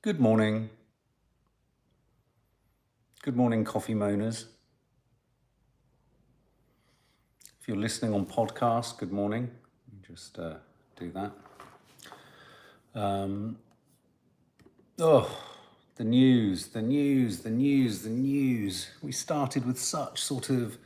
Good morning. Good morning, coffee moaners. If you're listening on podcast, good morning. Just do that. The news. We started with such sort of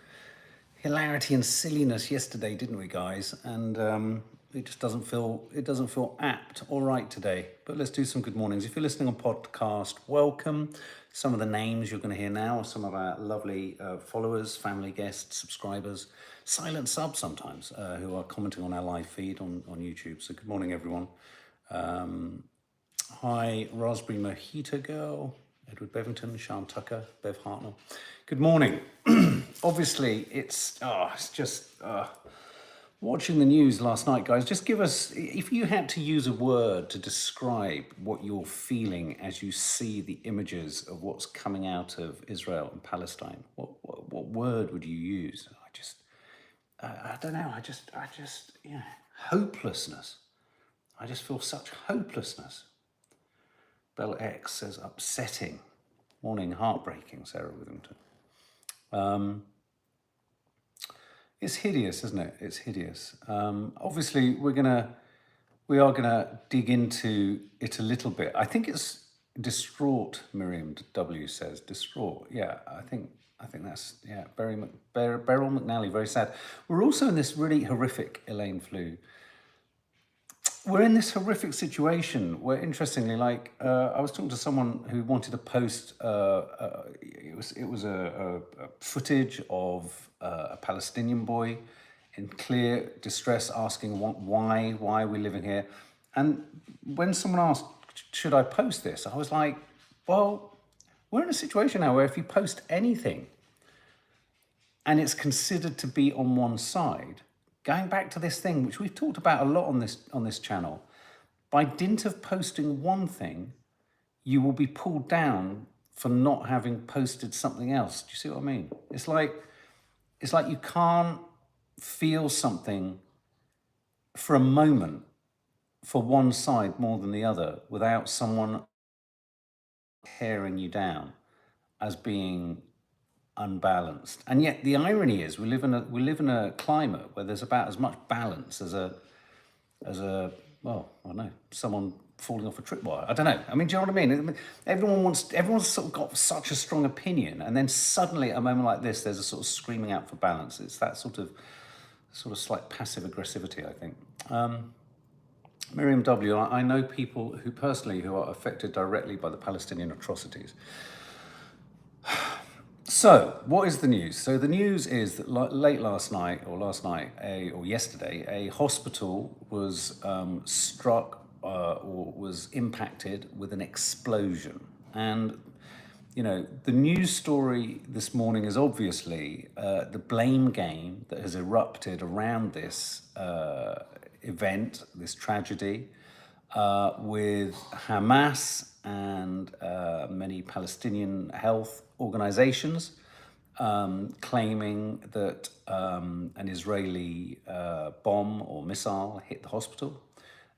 hilarity and silliness yesterday, didn't we, guys? And it just doesn't feel apt or right today. But let's do some good mornings. If you're listening on podcast, welcome. Some of the names you're going to hear now are some of our lovely followers, family guests, subscribers, silent subs sometimes, who are commenting on our live feed on YouTube. So good morning, everyone. Hi, Raspberry Mojito Girl, Edward Bevington, Sean Tucker, Bev Hartnell. Good morning. Obviously, it's just watching the news last night, guys. Just give us, if you had to use a word to describe what you're feeling as you see the images of what's coming out of Israel and Palestine, what word would you use? I don't know. Hopelessness. I just feel such hopelessness. Bell X says upsetting. Morning, heartbreaking, Sarah Withington. It's hideous, isn't it? It's hideous. Obviously, we are gonna dig into it a little bit. I think it's distraught. Miriam W says distraught. Yeah, I think that's Beryl McNally. Very sad. We're also in this really horrific Elaine Flew. We're in this horrific situation where, interestingly, I was talking to someone who wanted to post. It was a footage of a Palestinian boy in clear distress, asking why are we living here? And when someone asked, should I post this? I was like, well, we're in a situation now where if you post anything and it's considered to be on one side, going back to this thing, which we've talked about a lot on this channel, by dint of posting one thing, you will be pulled down for not having posted something else. Do you see what I mean? It's like you can't feel something for a moment for one side more than the other without someone tearing you down as being unbalanced. And yet the irony is we live in a climate where there's about as much balance as a well, I don't know, someone falling off a tripwire. I don't know. I mean, do you know what I mean? Everyone's sort of got such a strong opinion, and then suddenly at a moment like this, there's a sort of screaming out for balance. It's that sort of slight passive aggressivity, I think. Miriam W, I know people who personally who are affected directly by the Palestinian atrocities. So, what is the news? So the news is that late last night, or yesterday, a hospital was struck or was impacted with an explosion. And, you know, the news story this morning is obviously the blame game that has erupted around this event, this tragedy, with Hamas and many Palestinian health organizations claiming that an Israeli bomb or missile hit the hospital,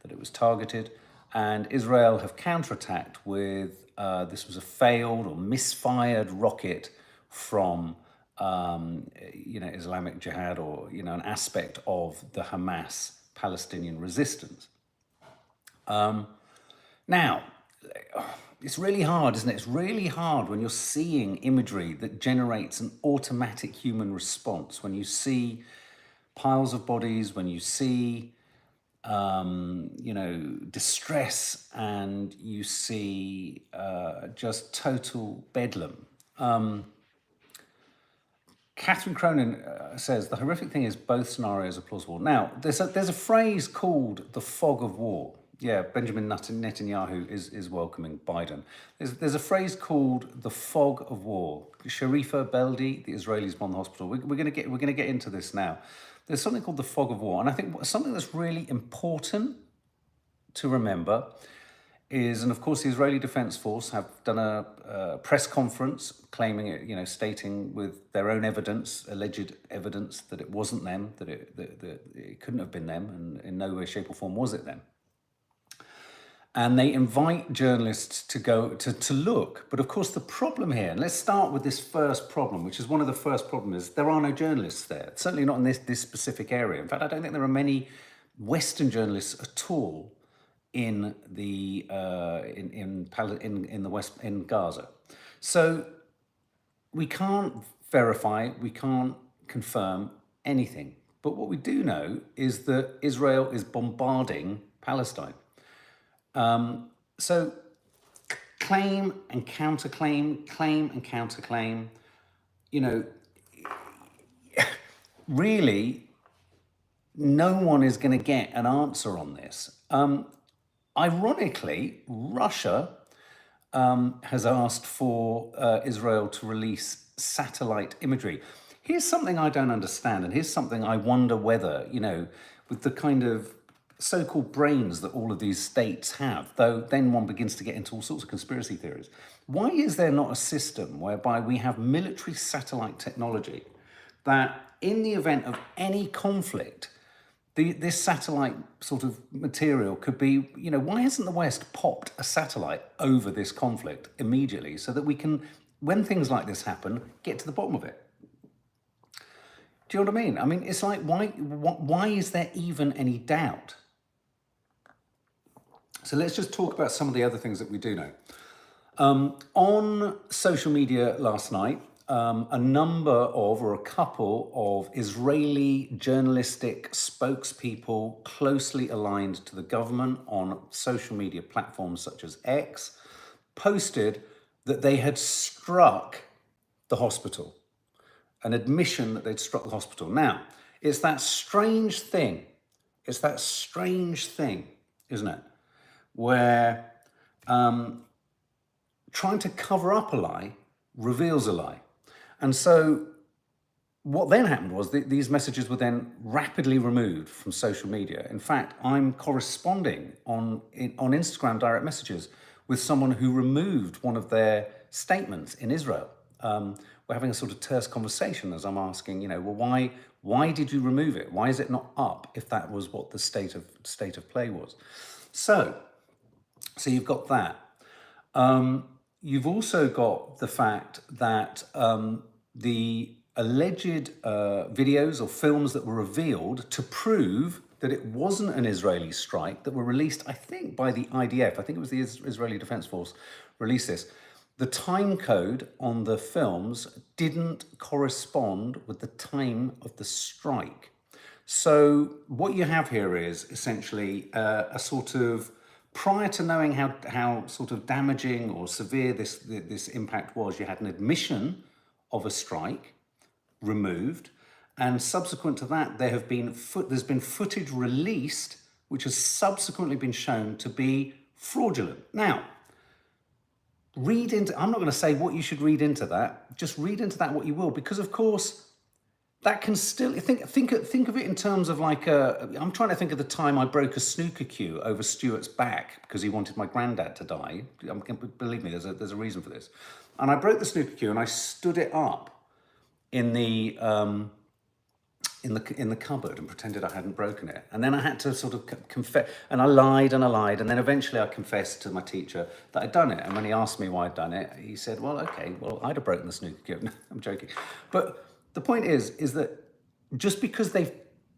that it was targeted, and Israel have counterattacked with this was a failed or misfired rocket from Islamic Jihad, or an aspect of the Hamas Palestinian resistance. Now, it's really hard, isn't it? It's really hard when you're seeing imagery that generates an automatic human response. When you see piles of bodies, when you see, distress, and you see just total bedlam. Catherine Cronin says, the horrific thing is both scenarios are plausible. Now, there's a phrase called the fog of war. Yeah, Benjamin Netanyahu is welcoming Biden. There's a phrase called the fog of war. Sharifa Beldi, the Israelis bomb the hospital. We're going to get into this now. There's something called the fog of war, and I think something that's really important to remember is, and of course the Israeli Defense Force have done a press conference claiming it, stating with their own evidence, alleged evidence, that it wasn't them, that it couldn't have been them, and in no way, shape or form was it them. And they invite journalists to go to look. But of course, the problem here, and let's start with this first problem, which is one of the first problems, is there are no journalists there. Certainly not in this specific area. In fact, I don't think there are many Western journalists at all in the West, in Gaza. So we can't verify, we can't confirm anything. But what we do know is that Israel is bombarding Palestine. So claim and counterclaim, claim and counterclaim, you know, really no one is going to get an answer on this. Ironically, Russia has asked for Israel to release satellite imagery. Here's something I don't understand, and here's something I wonder whether, you know, with the kind of so-called brains that all of these states have, though then one begins to get into all sorts of conspiracy theories. Why is there not a system whereby we have military satellite technology that in the event of any conflict, this satellite sort of material could be, you know, why hasn't the West popped a satellite over this conflict immediately so that we can, when things like this happen, get to the bottom of it? Do you know what I mean? I mean, it's like, why is there even any doubt? So let's just talk about some of the other things that we do know. On social media last night, a couple of Israeli journalistic spokespeople closely aligned to the government on social media platforms such as X posted that they had struck the hospital, an admission that they'd struck the hospital. Now, it's that strange thing, isn't it? Where trying to cover up a lie reveals a lie. And so what then happened was these messages were then rapidly removed from social media. In fact, I'm corresponding on Instagram direct messages with someone who removed one of their statements in Israel. We're having a sort of terse conversation as I'm asking, you know, well, why did you remove it? Why is it not up if that was what the state of play was? So you've got that. You've also got the fact that the alleged videos or films that were revealed to prove that it wasn't an Israeli strike that were released, I think, by the IDF. I think it was the Israeli Defense Force released this. The time code on the films didn't correspond with the time of the strike. So what you have here is essentially a sort of, prior to knowing how sort of damaging or severe this impact was, you had an admission of a strike removed, and subsequent to that, there's been footage released which has subsequently been shown to be fraudulent. Now, I'm not going to say what you should read into that. Just read into that what you will, because of course that can still think of it in terms of like I'm trying to think of the time I broke a snooker cue over Stuart's back because he wanted my granddad to die. Believe me, there's a reason for this. And I broke the snooker cue and I stood it up in the cupboard and pretended I hadn't broken it. And then I had to sort of confess, and I lied, and then eventually I confessed to my teacher that I'd done it. And when he asked me why I'd done it, he said, well, okay, well, I'd have broken the snooker cue. No, I'm joking. But the point is that just because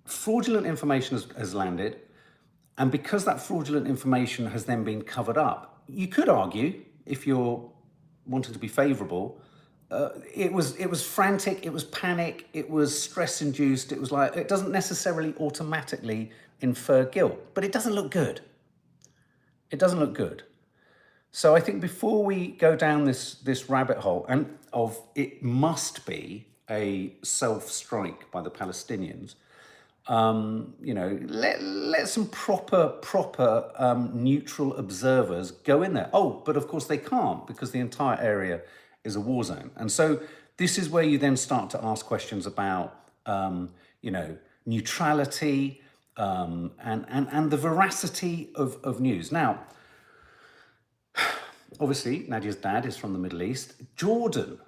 fraudulent information has landed, and because that fraudulent information has then been covered up, you could argue, if you're wanting to be favourable, it was frantic, it was panic, it was stress-induced, it was like, it doesn't necessarily automatically infer guilt, but it doesn't look good. It doesn't look good. So I think before we go down this rabbit hole, and of it must be a self-strike by the Palestinians, you know, let some proper neutral observers go in there. Oh, but of course they can't, because the entire area is a war zone. And so this is where you then start to ask questions about, you know, neutrality and the veracity of news. Now, obviously, Nadia's dad is from the Middle East. Jordan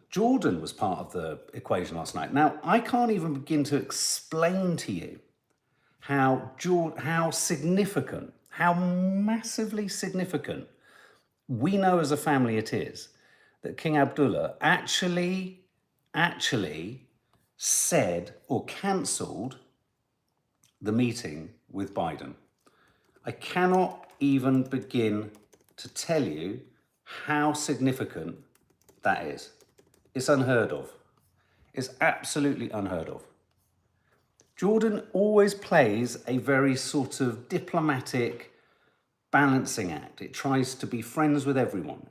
was part of the equation last night. Now, I can't even begin to explain to you how significant, how massively significant we know as a family it is that King Abdullah actually said or cancelled the meeting with Biden. I cannot even begin to tell you how significant that is. It's unheard of. It's absolutely unheard of. Jordan always plays a very sort of diplomatic balancing act. It tries to be friends with everyone.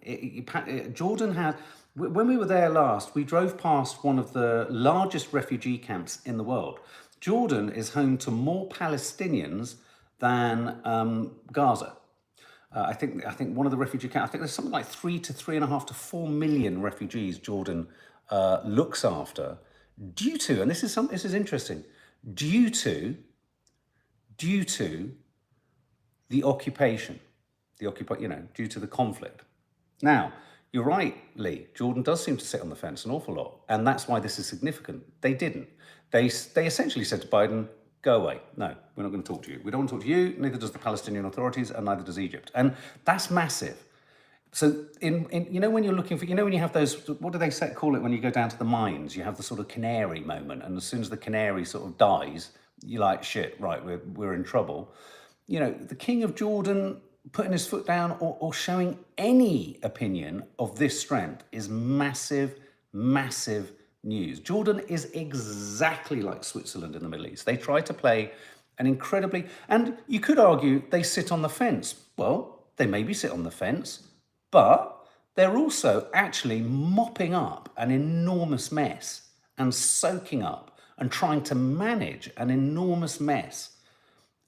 Jordan had, when we were there last, we drove past one of the largest refugee camps in the world. Jordan is home to more Palestinians than Gaza. I think one of the refugee camps, I think there's something like 3 to 3.5 to 4 million refugees Jordan looks after, due to, and this is interesting, due to the occupation, due to the conflict. Now, you're right, Lee. Jordan does seem to sit on the fence an awful lot, and that's why this is significant. They didn't. They essentially said to Biden, go away. No, we're not going to talk to you. We don't want to talk to you, neither does the Palestinian authorities, and neither does Egypt. And that's massive. So, when you're looking for, when you have those, what do they call it when you go down to the mines? You have the sort of canary moment, and as soon as the canary sort of dies, you're like, shit, right, we're in trouble. The King of Jordan putting his foot down or showing any opinion of this strength is massive, massive news. Jordan is exactly like Switzerland in the Middle East. They try to play an incredibly, and you could argue they sit on the fence. Well, they maybe sit on the fence, but they're also actually mopping up an enormous mess and soaking up and trying to manage an enormous mess,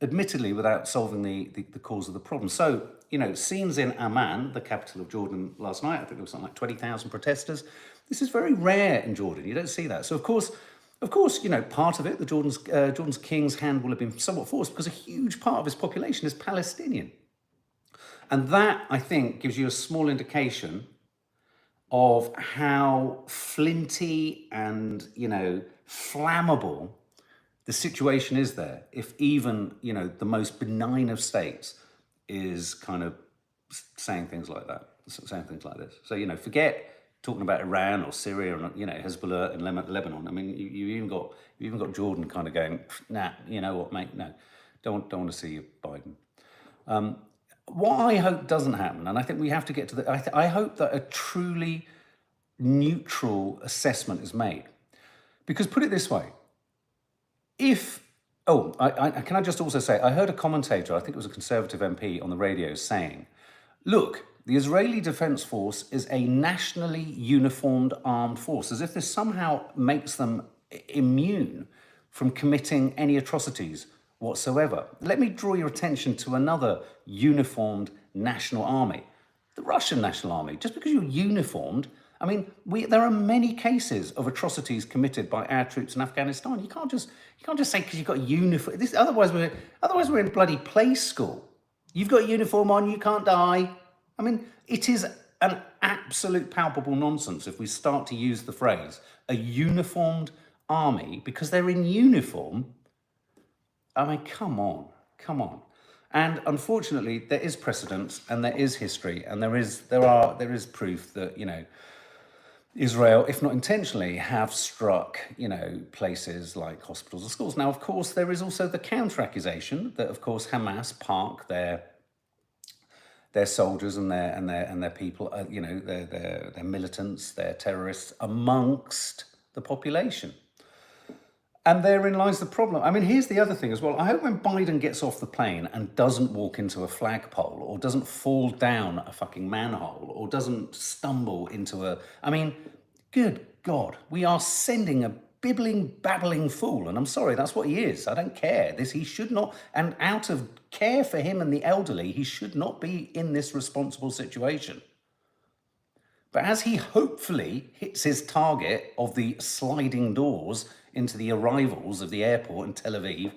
admittedly without solving the cause of the problem. So, scenes in Amman, the capital of Jordan, last night, I think there was something like 20,000 protesters. This is very rare in Jordan. You don't see that. So, of course, part of it, Jordan's king's hand will have been somewhat forced because a huge part of his population is Palestinian. And that, I think, gives you a small indication of how flinty and, flammable the situation is there. If even, the most benign of states is kind of saying things like that, saying things like this. So, forget talking about Iran or Syria or, Hezbollah in Lebanon. I mean, you even got Jordan kind of going, nah, you know what, mate, no, don't want to see you, Biden. What I hope doesn't happen, and I think we have to get to I hope that a truly neutral assessment is made. Because put it this way, can I just also say, I heard a commentator, I think it was a Conservative MP on the radio saying, look, the Israeli Defense Force is a nationally uniformed armed force, as if this somehow makes them immune from committing any atrocities whatsoever. Let me draw your attention to another uniformed national army, the Russian National Army. Just because you're uniformed, I mean, there are many cases of atrocities committed by our troops in Afghanistan. You can't just say because you've got a uniform. Otherwise we're in bloody play school. You've got a uniform on, you can't die. I mean, it is an absolute palpable nonsense if we start to use the phrase a uniformed army because they're in uniform. I mean, come on. And unfortunately, there is precedence and there is history and there is proof that, Israel, if not intentionally, have struck, places like hospitals and schools. Now, of course, there is also the counter-accusation that, of course, Hamas park their soldiers and their people, their militants, their terrorists amongst the population. And therein lies the problem. I mean, here's the other thing as well. I hope when Biden gets off the plane and doesn't walk into a flagpole or doesn't fall down a fucking manhole or doesn't stumble into good God, we are sending a bibbling, babbling fool. And I'm sorry, that's what he is. I don't care. He should not, and out of care for him and the elderly, he should not be in this responsible situation. But as he hopefully hits his target of the sliding doors into the arrivals of the airport in Tel Aviv,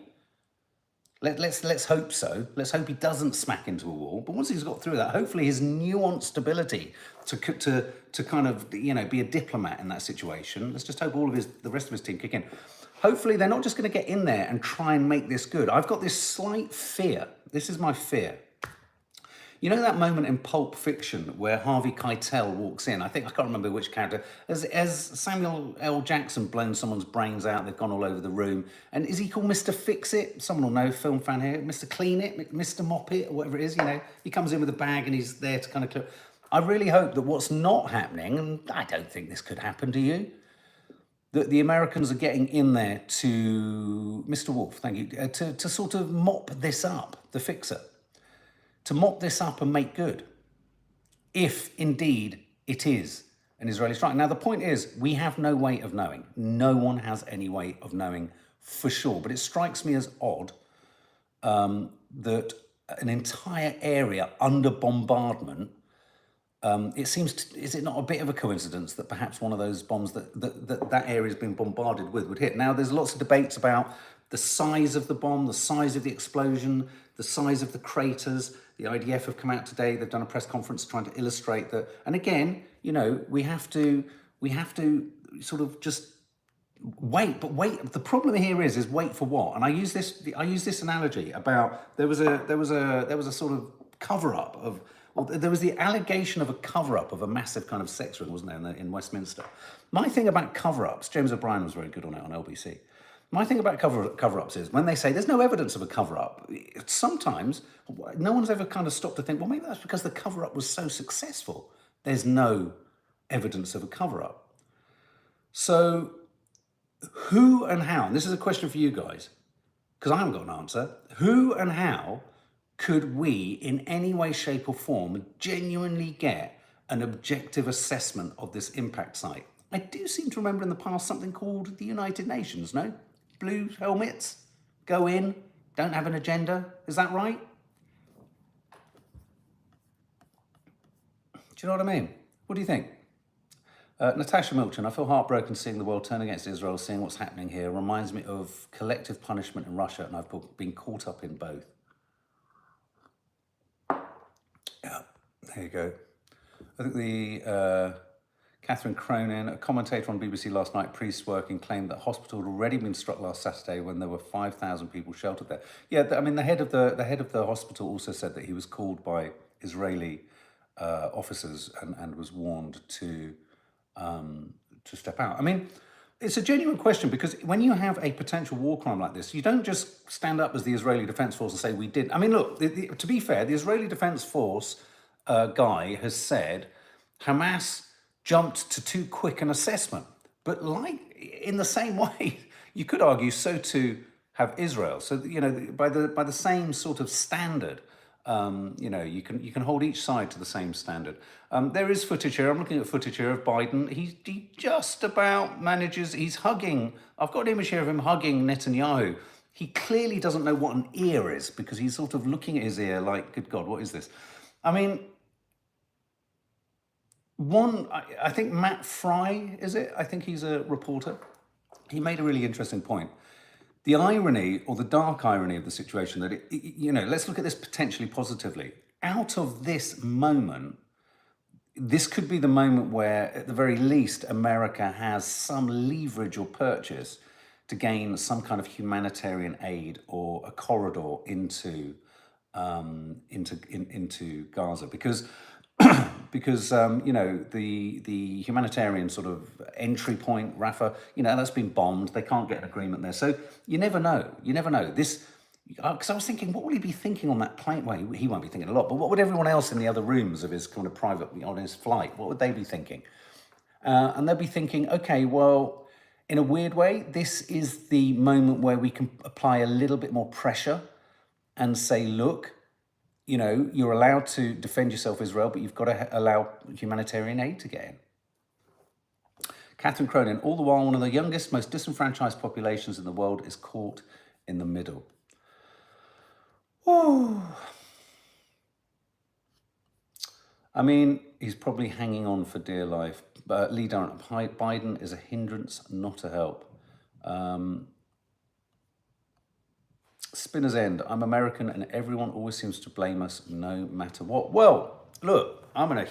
let's hope so. Let's hope he doesn't smack into a wall. But once he's got through that, hopefully his nuanced ability to kind of, be a diplomat in that situation. Let's just hope the rest of his team kick in. Hopefully they're not just going to get in there and try and make this good. I've got this slight fear. This is my fear. You know that moment in Pulp Fiction where Harvey Keitel walks in? I can't remember which character. As Samuel L. Jackson blown someone's brains out, they've gone all over the room. And is he called Mr. Fix It? Someone will know, film fan here. Mr. Clean It, Mr. Mop It, or whatever it is. You know, he comes in with a bag and he's there to kind of clear. I really hope that what's not happening, and I don't think this could happen to you, that the Americans are getting in there to, Mr. Wolf, thank you, to sort of mop this up, the fixer, to mop this up and make good, if indeed it is an Israeli strike. Now, the point is, we have no way of knowing. No one has any way of knowing for sure. But it strikes me as odd that an entire area under bombardment, it seems, is it not a bit of a coincidence that perhaps one of those bombs that area has been bombarded with would hit? Now, there's lots of debates about the size of the bomb, the size of the explosion, the size of the craters. The IDF have come out today. They've done a press conference trying to illustrate that. And again, you know, we have to sort of just wait. But wait. The problem here is wait for what? And I use this analogy about there was a sort of cover up of. Well, there was the allegation of a cover-up of a massive kind of sex ring, wasn't there, in Westminster? My thing about cover-ups, James O'Brien was very good on it on LBC. My thing about cover-ups is when they say there's no evidence of a cover-up, sometimes no one's ever kind of stopped to think, well, maybe that's because the cover-up was so successful. There's no evidence of a cover-up. So who and how, and this is a question for you guys, because I haven't got an answer, who and how could we, in any way, shape or form, genuinely get an objective assessment of this impact site? I do seem to remember in the past something called the United Nations, no? Blue helmets, go in, don't have an agenda. Is that right? Do you know what I mean? What do you think? Natasha Milchin, I feel heartbroken seeing the world turn against Israel, seeing what's happening here. Reminds me of collective punishment in Russia, and I've been caught up in both. Yeah, there you go. I think the Catherine Cronin, a commentator on BBC last night, priests working, claimed that hospital had already been struck last Saturday when there were 5,000 people sheltered there. Yeah, I mean the head of the hospital also said that he was called by Israeli officers and was warned to step out. I mean, it's a genuine question because when you have a potential war crime like this, you don't just stand up as the Israeli Defense Force and say, we did. I mean, look, to be fair, the Israeli Defense Force guy has said Hamas jumped to too quick an assessment. But like in the same way, you could argue so too have Israel. So, you know, by the same sort of standard, you know, you can hold each side to the same standard. There is footage here. I'm looking at footage here of Biden. He just about manages. He's hugging. I've got an image here of him hugging Netanyahu. He clearly doesn't know what an ear is because he's sort of looking at his ear like, good God, what is this? I mean, I think Matt Fry, is it? I think he's a reporter. He made a really interesting point. The irony, or the dark irony of the situation, that, you know, let's look at this potentially positively. Out of this moment, this could be the moment where, at the very least, America has some leverage or purchase to gain some kind of humanitarian aid or a corridor into Gaza, because you know, the humanitarian sort of entry point, Rafah, you know, that's been bombed. They can't get an agreement there. So you never know. You never know. This, because I was thinking, what would he be thinking on that plane? Well, he won't be thinking a lot, but what would everyone else in the other rooms of his kind of private, on his flight, what would they be thinking? And they'll be thinking, okay, well, in a weird way, this is the moment where we can apply a little bit more pressure and say, look, you know, you're allowed to defend yourself, Israel, but you've got to allow humanitarian aid to get in. Catherine Cronin, all the while, one of the youngest, most disenfranchised populations in the world is caught in the middle. Ooh. I mean, he's probably hanging on for dear life. But Lee Durant, Biden is a hindrance, not a help. Spinner's End, I'm American and everyone always seems to blame us no matter what. Well, look, I'm a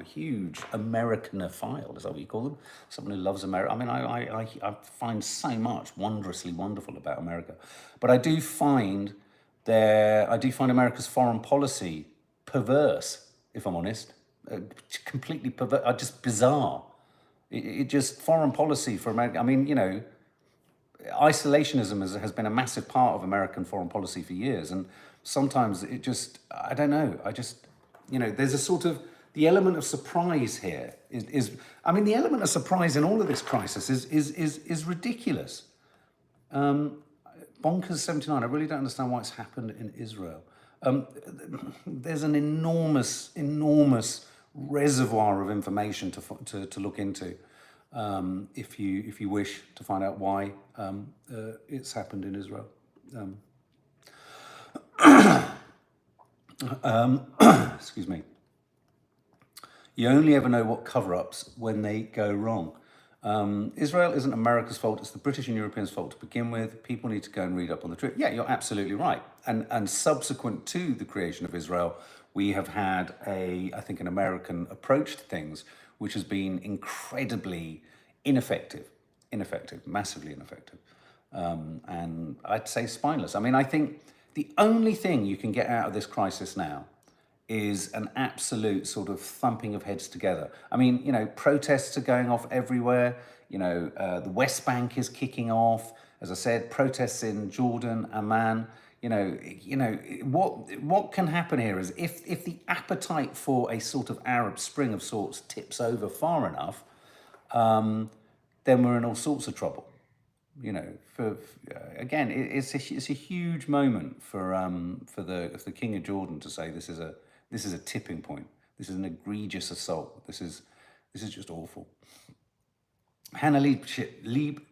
huge Americanophile, is that what you call them? Someone who loves America. I mean, I find so much wondrously wonderful about America. But I do find America's foreign policy perverse, if I'm honest. Completely perverse, just bizarre. It just, foreign policy for America. I mean, isolationism has been a massive part of American foreign policy for years. And sometimes it just, I don't know, there's a sort of, the element of surprise here the element of surprise in all of this crisis is ridiculous. Bonkers 79, I really don't understand why it's happened in Israel. There's an enormous reservoir of information to look into, if you wish to find out why it's happened in Israel. Excuse me. You only ever know what cover-ups when they go wrong. Israel isn't America's fault, it's the British and Europeans' fault to begin with. People need to go and read up on the truth. Yeah, you're absolutely right. And subsequent to the creation of Israel, we have had I think an American approach to things which has been incredibly ineffective, massively ineffective. And I'd say spineless. I mean, I think the only thing you can get out of this crisis now is an absolute sort of thumping of heads together. I mean, protests are going off everywhere. The West Bank is kicking off. As I said, protests in Jordan, Amman. What can happen here is if the appetite for a sort of Arab Spring of sorts tips over far enough, then we're in all sorts of trouble. Again, it's a huge moment for the King of Jordan to say this is a tipping point. This is an egregious assault. This is just awful. Hannah Lieb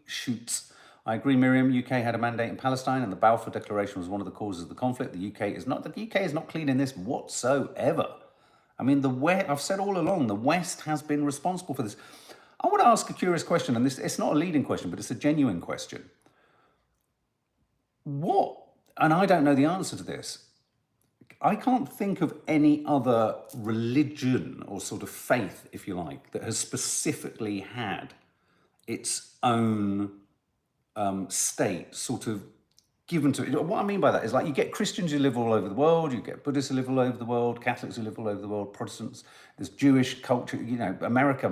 shoots. I agree, Miriam. UK had a mandate in Palestine, and the Balfour Declaration was one of the causes of the conflict. The UK is not clean in this whatsoever. I mean, I've said all along, the West has been responsible for this. I want to ask a curious question, and it's not a leading question, but it's a genuine question. And I don't know the answer to this, I can't think of any other religion or sort of faith, if you like, that has specifically had its own state sort of given to it. What I mean by that is, like, you get Christians who live all over the world, you get Buddhists who live all over the world, Catholics who live all over the world, Protestants, there's Jewish culture, America,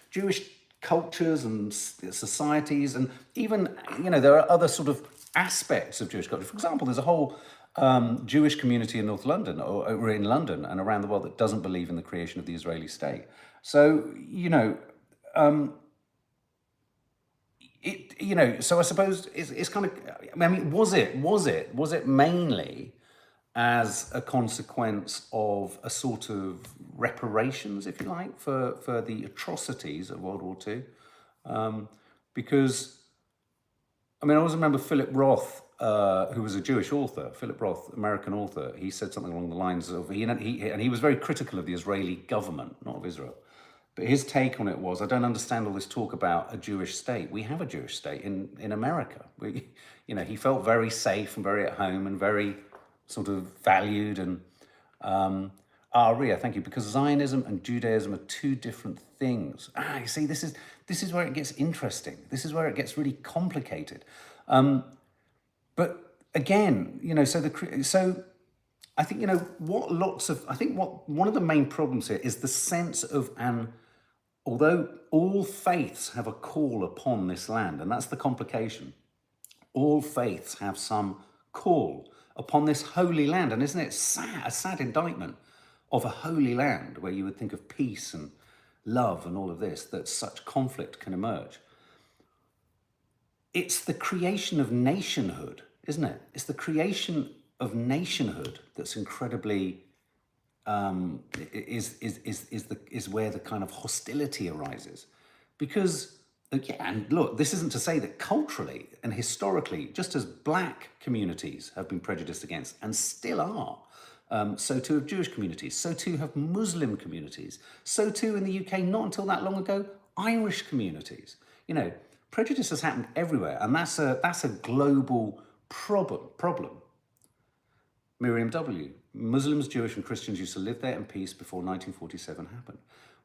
Jewish cultures and societies, and even, there are other sort of aspects of Jewish culture. For example, there's a whole Jewish community in North London, or in London and around the world, that doesn't believe in the creation of the Israeli state. So, so I suppose it's kind of, I mean, was it mainly as a consequence of a sort of reparations, if you like, for the atrocities of World War II? Because, I mean, I always remember Philip Roth, who was a Jewish author, Philip Roth, American author. He said something along the lines of, and he was very critical of the Israeli government, not of Israel. But his take on it was, I don't understand all this talk about a Jewish state. We have a Jewish state in America. He felt very safe and very at home and very sort of valued. And Ria, thank you, because Zionism and Judaism are two different things. You see, this is where it gets interesting. This is where it gets really complicated. But again, so I think, one of the main problems here is the sense of although all faiths have a call upon this land, and that's the complication. All faiths have some call upon this holy land. And isn't it a sad indictment of a holy land where you would think of peace and love and all of this, that such conflict can emerge? It's the creation of nationhood, isn't it? It's the creation of nationhood that's incredibly is where the kind of hostility arises. Because, and look, this isn't to say that culturally and historically, just as black communities have been prejudiced against and still are, so too have Jewish communities, so too have Muslim communities, so too in the UK, not until that long ago, Irish communities. Prejudice has happened everywhere, and that's a global problem. Miriam W. Muslims, Jewish and Christians used to live there in peace before 1947 happened.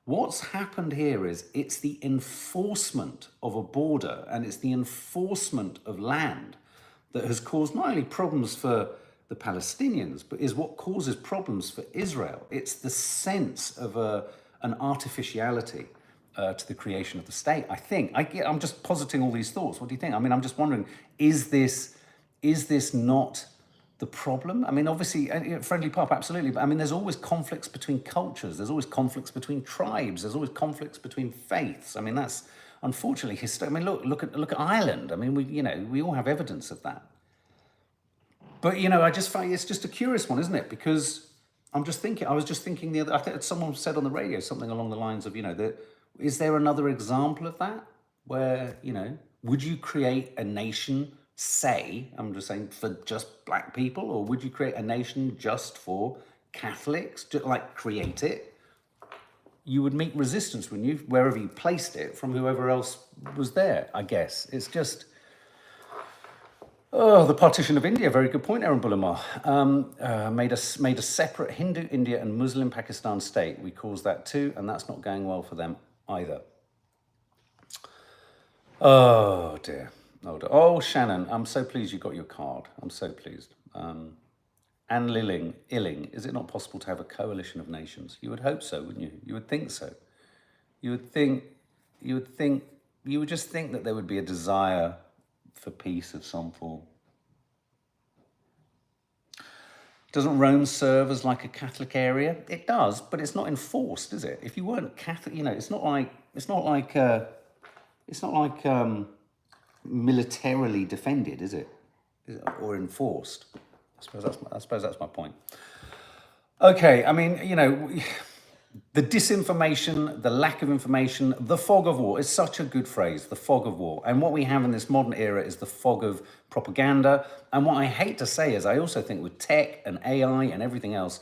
What's happened here is it's the enforcement of a border, and it's the enforcement of land that has caused not only problems for the Palestinians, but is what causes problems for Israel. It's the sense of an artificiality to the creation of the state. I think I'm just positing all these thoughts. What do you think? I mean, I'm just wondering: is this not the problem? I mean, obviously, friendly pop, absolutely. But I mean, there's always conflicts between cultures. There's always conflicts between tribes. There's always conflicts between faiths. I mean, that's unfortunately history. I mean, look at Ireland. I mean, we all have evidence of that. But I just find it's just a curious one, isn't it? Because I was just thinking the other. I think someone said on the radio something along the lines of, that is there another example of that where would you create a nation? Say, I'm just saying, for just black people, or would you create a nation just for Catholics? Just like create it, you would meet resistance, wouldn't you, wherever you placed it, from whoever else was there. I guess it's just the partition of India. Very good point, Aaron Bullimar. Made a separate Hindu India and Muslim Pakistan state. We caused that too, and that's not going well for them either. Oh dear. Oh, Shannon, I'm so pleased you got your card. I'm so pleased. Anne Illing, is it not possible to have a coalition of nations? You would hope so, wouldn't you? You would think so. You would just think that there would be a desire for peace of some form. Doesn't Rome serve as like a Catholic area? It does, but it's not enforced, is it? If you weren't Catholic, it's not like militarily defended, is it? Or enforced? I suppose that's my point. Okay, I mean, the disinformation, the lack of information, the fog of war is such a good phrase, the fog of war. And what we have in this modern era is the fog of propaganda. And what I hate to say is I also think with tech and AI and everything else,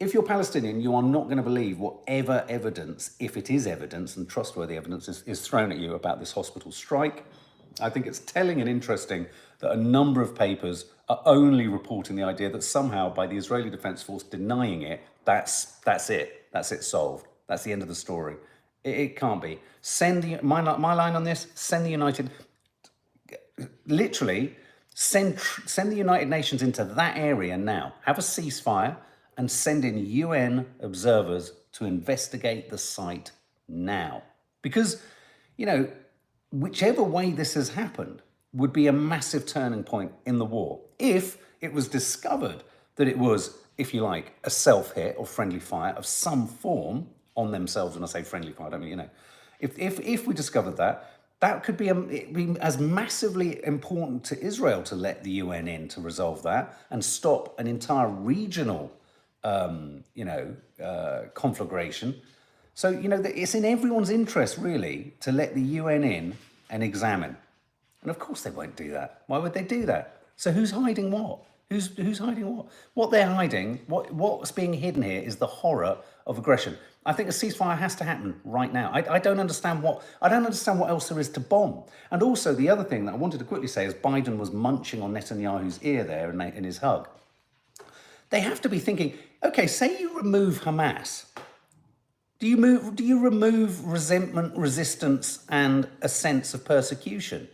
if you're Palestinian, you are not going to believe whatever evidence, if it is evidence and trustworthy evidence, is thrown at you about this hospital strike. I think it's telling and interesting that a number of papers are only reporting the idea that somehow by the Israeli Defense Force denying it, that's it. That's it solved. That's the end of the story. It can't be. My line on this, send the United Nations into that area now. Have a ceasefire and send in UN observers to investigate the site now. Because, whichever way this has happened would be a massive turning point in the war. If it was discovered that it was, if you like, a self-hit or friendly fire of some form on themselves, when I say friendly fire, I don't mean, if we discovered that could be as massively important to Israel to let the UN in to resolve that and stop an entire regional conflagration. So, it's in everyone's interest, really, to let the UN in and examine. And of course they won't do that. Why would they do that? So who's hiding what? Who's hiding what? What they're hiding, what's being hidden here is the horror of aggression. I think a ceasefire has to happen right now. I don't understand what else there is to bomb. And also the other thing that I wanted to quickly say is Biden was munching on Netanyahu's ear there in his hug. They have to be thinking, okay, say you remove Hamas. Do you remove resentment, resistance, and a sense of persecution?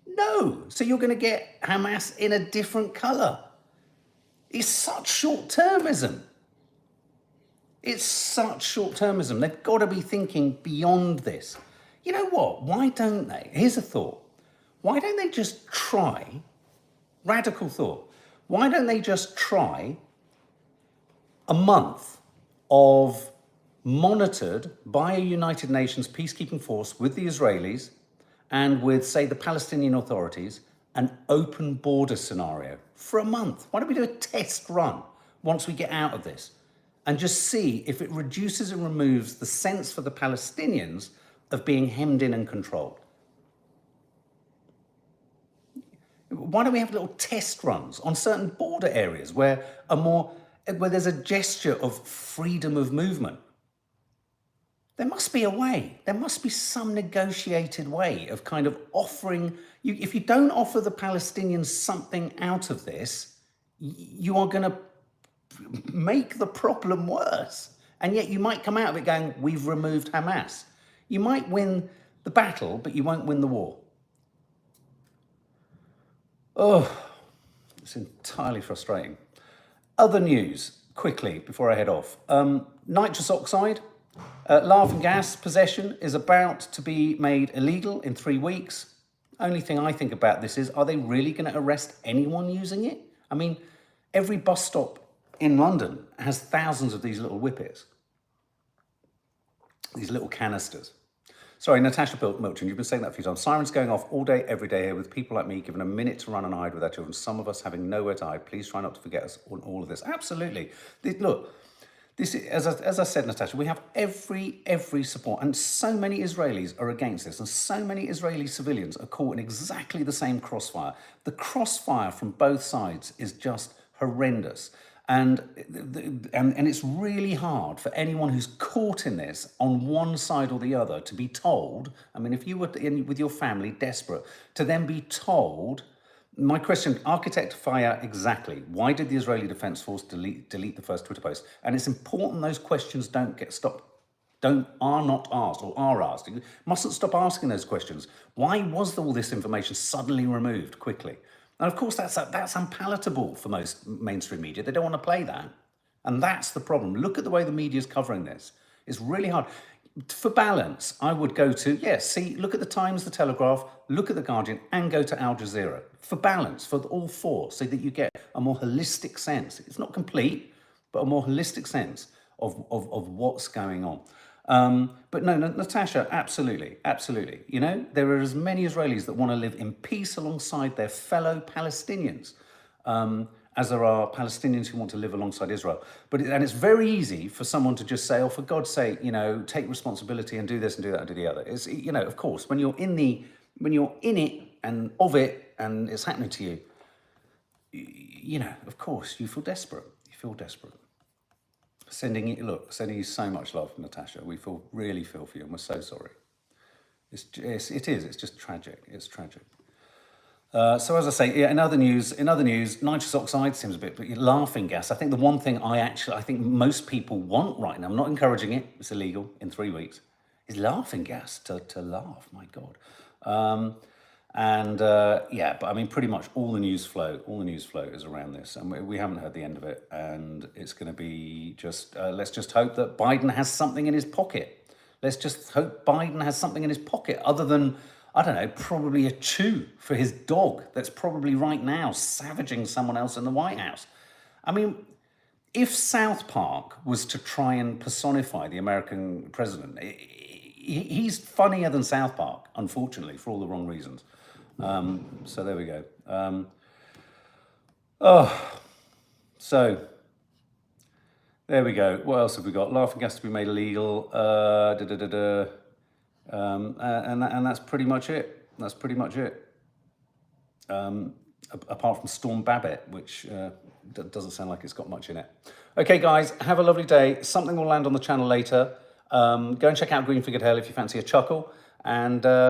No. So you're going to get Hamas in a different color. It's such short-termism. They've got to be thinking beyond this. You know what? Why don't they? Here's a thought. Why don't they just try, radical thought, why don't they just try a month of monitored by a United Nations peacekeeping force with the Israelis and with, say, the Palestinian authorities, an open border scenario for a month? Why don't we do a test run once we get out of this and just see if it reduces and removes the sense for the Palestinians of being hemmed in and controlled? Why don't we have little test runs on certain border areas where there's a gesture of freedom of movement? There must be a way. There must be some negotiated way of kind of offering. If you don't offer the Palestinians something out of this, you are going to make the problem worse. And yet you might come out of it going, we've removed Hamas. You might win the battle, but you won't win the war. Oh, It's entirely frustrating. Other news, quickly, before I head off. Nitrous oxide, laughing gas possession is about to be made illegal in 3 weeks. Only thing I think about this is, are they really going to arrest anyone using it? I mean, every bus stop in London has thousands of these little whippets, these little canisters. Sorry, Natasha Milton, you've been saying that a few times. Sirens going off all day, every day here with people like me given a minute to run and hide with our children. Some of us having nowhere to hide. Please try not to forget us on all of this. Absolutely. Look, this is, as I said, Natasha, we have every support. And so many Israelis are against this. And so many Israeli civilians are caught in exactly the same crossfire. The crossfire from both sides is just horrendous. And it's really hard for anyone who's caught in this on one side or the other to be told, I mean, if you were with your family desperate, to then be told, my question, architect fire exactly. Why did the Israeli Defense Force delete the first Twitter post? And it's important those questions don't get stopped, are not asked or are asked. You mustn't stop asking those questions. Why was all this information suddenly removed quickly? And of course, that's unpalatable for most mainstream media. They don't want to play that. And that's the problem. Look at the way the media is covering this. It's really hard. For balance, I would go to, look at the Times, the Telegraph, look at the Guardian, and go to Al Jazeera. For balance, for all four, so that you get a more holistic sense. It's not complete, but a more holistic sense of what's going on. But no, Natasha, absolutely. You know, there are as many Israelis that want to live in peace alongside their fellow Palestinians, as there are Palestinians who want to live alongside Israel. And it's very easy for someone to just say, oh, for God's sake, you know, take responsibility and do this and do that and do the other. It's, you know, of course, when you're in it and of it and it's happening to you, you know, of course, you feel desperate. Sending you so much love, Natasha. We really feel for you, and we're so sorry. It's just tragic. It's tragic. So as I say, in other news, nitrous oxide seems a bit laughing gas. I think the one thing I think most people want right now, I'm not encouraging it, it's illegal in 3 weeks, is laughing gas to laugh. My God. But I mean, pretty much all the news flow is around this, and we haven't heard the end of it. And it's going to be just, let's just hope that Biden has something in his pocket. Other than, I don't know, probably a chew for his dog that's probably right now savaging someone else in the White House. I mean, if South Park was to try and personify the American president, he's funnier than South Park, unfortunately, for all the wrong reasons. So there we go. So there we go. What else have we got? Laughing gas to be made illegal. And that's pretty much it. Apart from Storm Babbitt, which doesn't sound like it's got much in it. Okay, guys, have a lovely day. Something will land on the channel later. Go and check out Green Figured Hell if you fancy a chuckle. And